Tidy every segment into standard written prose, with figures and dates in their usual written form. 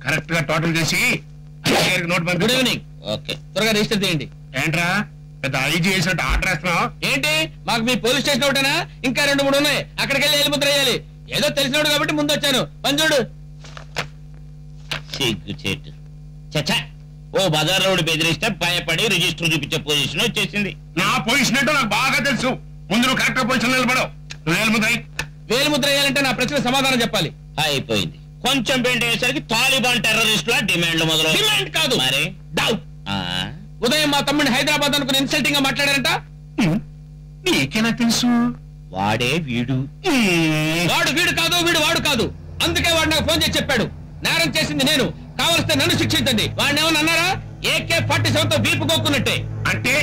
Correct గా total చేసి note పంపి. Good evening. ఓకే, త్వరగా రిజిస్టర్ చేయండి. ఏంట్రా పెద్ద ఐజీ చేసినట్టు ఆర్డర్ వేస్తున్నావు ఏంటి, మాకు మీ పోలీస్ స్టేషన్ ఒకటేనా? ఇంకా 2-3 ఉన్నాయి. అక్కడికి వెళ్ళి ముద్ర వేయాలి. ఏదో తెలిసినోడు కాబట్టి ముందు వచ్చాను. పని చూడు. సిగ్గుచేటు. చచ్చా, ఓ బజార్ రోడ్డు బెదిరిస్తే భయపడి రిజిస్టర్ చూపించే పొజిషన్ వచ్చేసింది. నా పొజిషన్ ఏంటో నాకు బాగా తెలుసు. ముందు నువ్వు కరెక్ట్ గా పొజిషన్ నిలబడవు. వేలు ముద్ర వేయాలంటే నా ప్రశ్న సమాధానం చెప్పాలి. అయిపోయింది. కొంచెం పెయింట్ అయ్యేసరికి తాలిబాన్ టెర్రరిస్టుల డిమాండ్లు మొదలు. డిమాండ్ కాదు మరి డౌట్. ఉదయం మా తమ్ముడిని హైదరాబాద్ అనుకుని ఇన్సల్టింగ్ గా మాట్లాడారంట. నీకేనా తెలుసు? వాడే వీడు. వాడు వీడు కాదు, వీడు వాడు కాదు. అందుకే వాడు నాకు ఫోన్ చేసి చెప్పాడు, నేరం చేసింది నేను, కావలిస్తే నన్ను శిక్షించండి. వాడిని ఏమన్నా అన్నారా? AK-47 తో వీపు కోక్కున్నట్టే. అంటే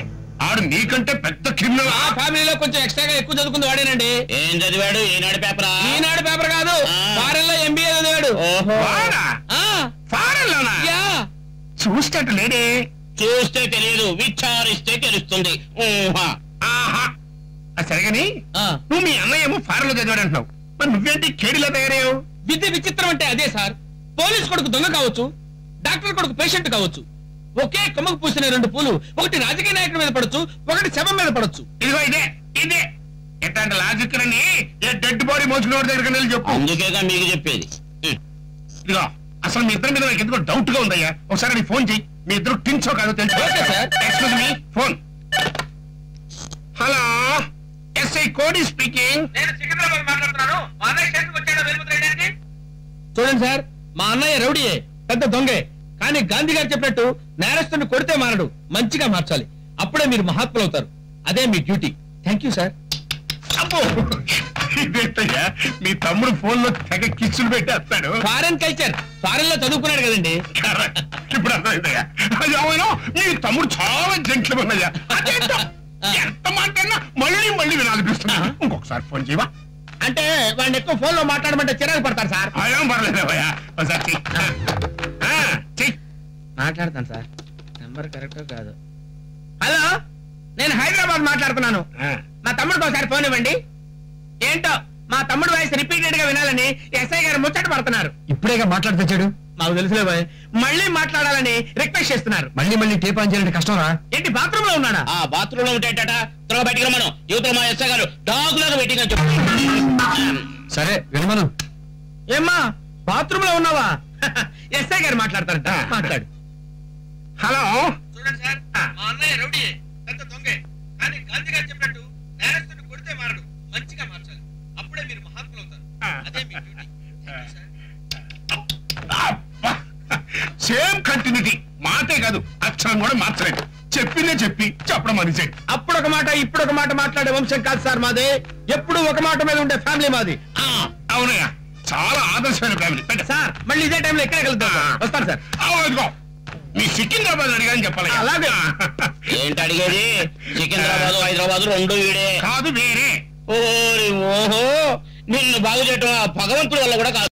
ఆడు నీకంటే పెద్ద క్రిమినల్. ఆ ఫ్యామిలీలో కొంచెం ఎక్స్ట్రాగా ఎక్కువ చదువుకుంది వాడేనండి. ఏం చదివాడు? ఈనాడు పేపర్. ఈనాడు పేపర్ కాదు, ఫారెన్ లో MBA చదివాడు. ఫారెన్ లోనా? చూస్తేట లేడే. చూస్తే తెలియదు, విచారిస్తే తెలుస్తుంది. సరేగాని నువ్వు మీ అన్నయ్య ఏమో ఫారెన్ లో చదివాడు అంటున్నావు, మరి నువ్వేంటి కేడిలో తయారయ్యావు? విద్య విచిత్రం అంటే అదే సార్. పోలీస్ కొడుకు దొంగ కావచ్చు, డాక్టర్ కొడుకు పేషెంట్ కావచ్చు. ఒకే కొమ్మకు పూసిన 2 పూలు, ఒకటి రాజకీయ నాయకుడి మీద పడచ్చు, ఒకటి శవం మీద పడచ్చు. ఇదిగో ఇదే ఇదే ఎట్లాంటి లాజిక్ అని డెడ్ బాడీ మోసుకునే దగ్గర వెళ్ళి చెప్పు. అందుకేగా మీకు చెప్పేది. ఇదిగో అసలు మీ ఇద్దరి మీద నాకు ఎందుకో డౌట్ గా ఉందయ్యా. ఒకసారి నీ ఫోన్ చెయ్యి. మీ ఇద్దరు టిన్సో కాదో తెలుసు. Excuse me, phone. Hello, SI కోడి స్పీకింగ్. నేను సికింద్రాబాద్ మాట్లాడుతున్నాను. మా అన్నయ్య స్టేషన్కి వచ్చాడా వెలుగుతూ వేయడానికి? చూడండి సార్, మా అన్నయ్య రౌడీయే, పెద్ద దొంగే. కానీ గాంధీ గారు చెప్పినట్టు నేరస్తుని కొడితే మారడు, మంచిగా మార్చాలి. అప్పుడే మీరు మహాత్ములు అవుతారు. అదే మీ డ్యూటీ. Thank you sir. ఇదేంటయ్యా, మీ తమ్ముడు ఫోన్ లో తెగ కిచ్చులు పెట్టేస్తాడు. ఫారెన్ కల్చర్, ఫారెన్ లో చదువుకున్నాడు కదండి. ఇప్పుడు అర్థమైందయ్యా. మీ తమ్ముడు చాలా జంట్లు ఉన్నాయా. అదేంటో ఎంత మాట్లాడినా మళ్ళీ మళ్ళీ వినాలనిపిస్తున్నా. ఇంకొకసారి ఫోన్ చేయవా? అంటే వాడిని ఎక్కువ ఫోన్ లో మాట్లాడమంటే చిరాకు పడతారు సార్. అదేం పర్లేదు భయ్యా, ఒకసారి మాట్లాడతాను సార్. నంబర్ కరెక్ట్ కాదు. హలో, నేను హైదరాబాద్ మాట్లాడుతున్నాను. మా తమ్ముడికి ఒకసారి ఫోన్ ఇవ్వండి. ఏంటో మా తమ్ముడు వాయిస్ రిపీటెడ్ గా వినాలని ఎస్ఐ గారు ముచ్చట పడుతున్నారు. ఇప్పుడేగా మాట్లాడుతాడు. మాకు తెలుసులే బాయ్, మళ్ళీ మాట్లాడాలని రిక్వెస్ట్ చేస్తున్నారు. మళ్ళీ టేప్ ఆన్ చేయాలంటే కష్టం రా. ఏంటి బాత్రూమ్ లో ఉన్నాడా? ఆ బాత్రూమ్ లో ఉంటాడట. త్వరగా బయటికి రమ్మను. యువతలో మా ఎస్ఐ గారు డాగులాగా వెయిటింగ్ అని చెప్పు. సరే వినమను. ఏమ్మా బాత్రూమ్ లో ఉన్నావా? ఎస్ఐ గారు మాట్లాడతారట. మాట్లాడు. హలో, చూడండి సార్, మా అన్నయ్య రౌడీ, పెద్ద దొంగే. కానీ గాంధీ గారు చెప్పినట్టు నేరస్తుని కొడితే మారడు, మంచిగా మార్చాలి. అప్పుడే మీరు మహాత్ములు అవుతారు. అదే మీ డ్యూటీ. Same continuity. మాటే కాదు, అక్షరం కూడా మార్చలేదు. చెప్పిందే చెప్పి చెప్పడం అనిచేయండి. అప్పుడు ఒక మాట ఇప్పుడు ఒక మాట మాట్లాడే వంశం కాదు సార్ మాది. ఎప్పుడు ఒక మాట మీద ఉండే ఫ్యామిలీ మాది. అవునయ్యా, చాలా ఆదర్శమైన ఫ్యామిలీ. సార్ మళ్ళీ ఇదే టైంలో ఎక్కడ కలుద్దాం? వస్తాను సార్. అవునుకో, మీ సికింద్రాబాద్ అడిగాని చెప్పాలి. అలాగే. ఏంటి అడిగేది? సికింద్రాబాద్ హైదరాబాద్ 2 వీడే కాదు, వేరే. ఓహో, నిన్ను బాగు చేయటం భగవంతుడి వల్ల కూడా కాదు.